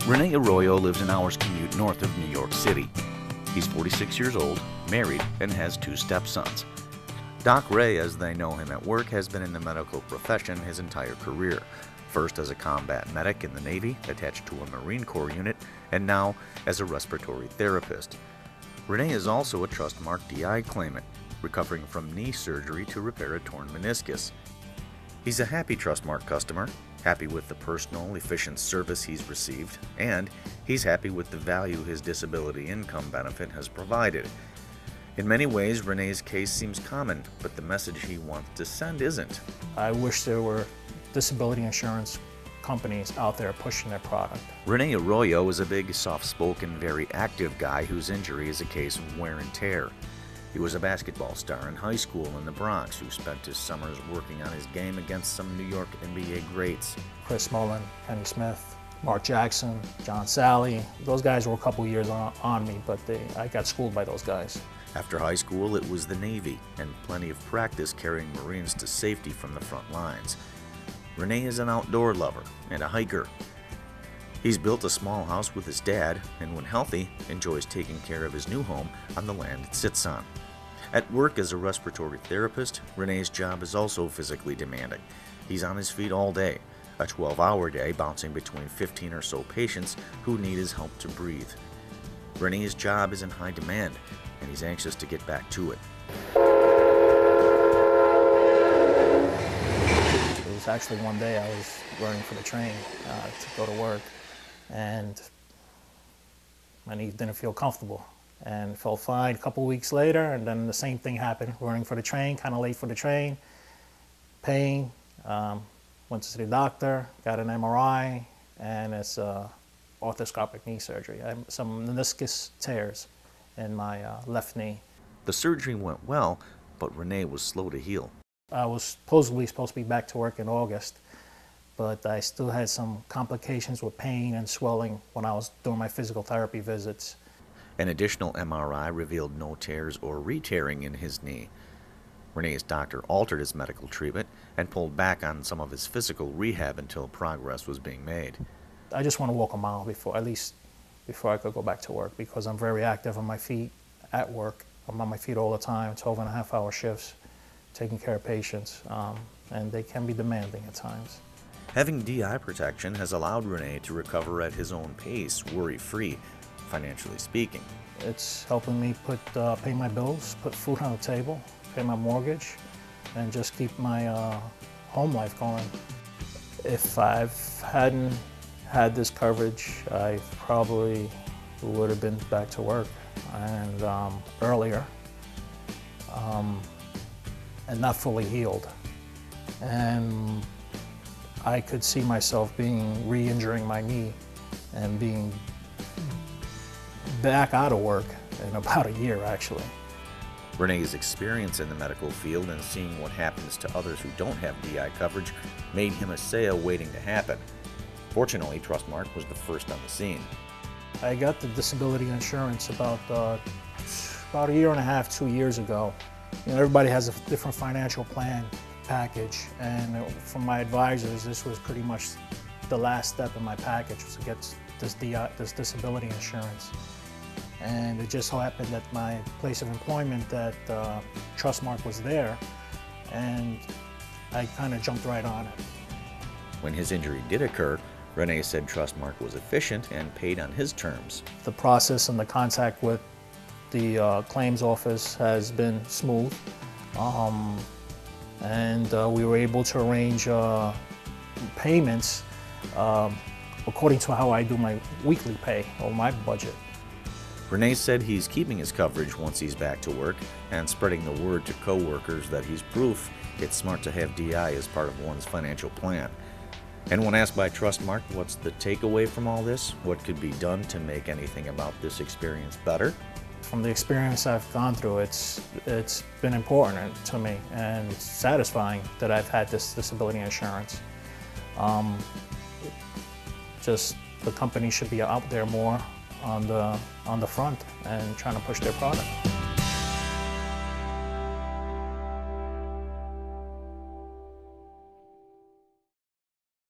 Rene Arroyo lives an hour's commute north of New York City. He's 46 years old, married, and has 2 stepsons. Doc Ray, as they know him at work, has been in the medical profession his entire career. First as a combat medic in the Navy, attached to a Marine Corps unit, and now as a respiratory therapist. Rene is also a Trustmark DI claimant, recovering from knee surgery to repair a torn meniscus. He's a happy Trustmark customer, happy with the personal, efficient service he's received, and he's happy with the value his disability income benefit has provided. In many ways, Rene's case seems common, but the message he wants to send isn't. I wish there were disability insurance companies out there pushing their product. Rene Arroyo is a big, soft-spoken, very active guy whose injury is a case of wear and tear. He was a basketball star in high school in the Bronx who spent his summers working on his game against some New York NBA greats. Chris Mullin, Kenny Smith, Mark Jackson, John Sally. Those guys were a couple years on me, but I got schooled by those guys. After high school, it was the Navy and plenty of practice carrying Marines to safety from the front lines. Rene is an outdoor lover and a hiker. He's built a small house with his dad and, when healthy, enjoys taking care of his new home on the land it sits on. At work as a respiratory therapist, Rene's job is also physically demanding. He's on his feet all day, a 12-hour day bouncing between 15 or so patients who need his help to breathe. Rene's job is in high demand, and he's anxious to get back to it. It was actually one day I was running for the train to go to work, and my knee didn't feel comfortable. And felt fine a couple weeks later, and then the same thing happened. Running for the train, kind of late for the train, pain, went to see the doctor, got an MRI, and it's arthroscopic knee surgery. I have some meniscus tears in my left knee. The surgery went well, but Rene was slow to heal. I was supposedly supposed to be back to work in August, but I still had some complications with pain and swelling when I was doing my physical therapy visits. An additional MRI revealed no tears or re-tearing in his knee. Rene's doctor altered his medical treatment and pulled back on some of his physical rehab until progress was being made. I just want to walk a mile before I could go back to work, because I'm very active on my feet at work. I'm on my feet all the time, 12.5-hour shifts, taking care of patients, and they can be demanding at times. Having DI protection has allowed Rene to recover at his own pace, worry-free, financially speaking. It's helping me pay my bills, put food on the table, pay my mortgage, and just keep my home life going. If I hadn't had this coverage, I probably would have been back to work and earlier, and not fully healed. And I could see myself re-injuring my knee and being back out of work in about a year, actually. Rene's experience in the medical field and seeing what happens to others who don't have DI coverage made him a sale waiting to happen. Fortunately, Trustmark was the first on the scene. I got the disability insurance about a year and a half, 2 years ago. You know, everybody has a different financial plan package, and from my advisors, this was pretty much the last step in my package, was to get this disability insurance. And it just so happened that my place of employment at Trustmark was there, and I kind of jumped right on it. When his injury did occur, Rene said Trustmark was efficient and paid on his terms. The process and the contact with the claims office has been smooth, and we were able to arrange payments according to how I do my weekly pay or my budget. Rene said he's keeping his coverage once he's back to work and spreading the word to coworkers that he's proof it's smart to have DI as part of one's financial plan. And when asked by Trustmark what's the takeaway from all this, what could be done to make anything about this experience better? From the experience I've gone through, it's been important to me and satisfying that I've had this disability insurance. Just the company should be out there more on the front and trying to push their product.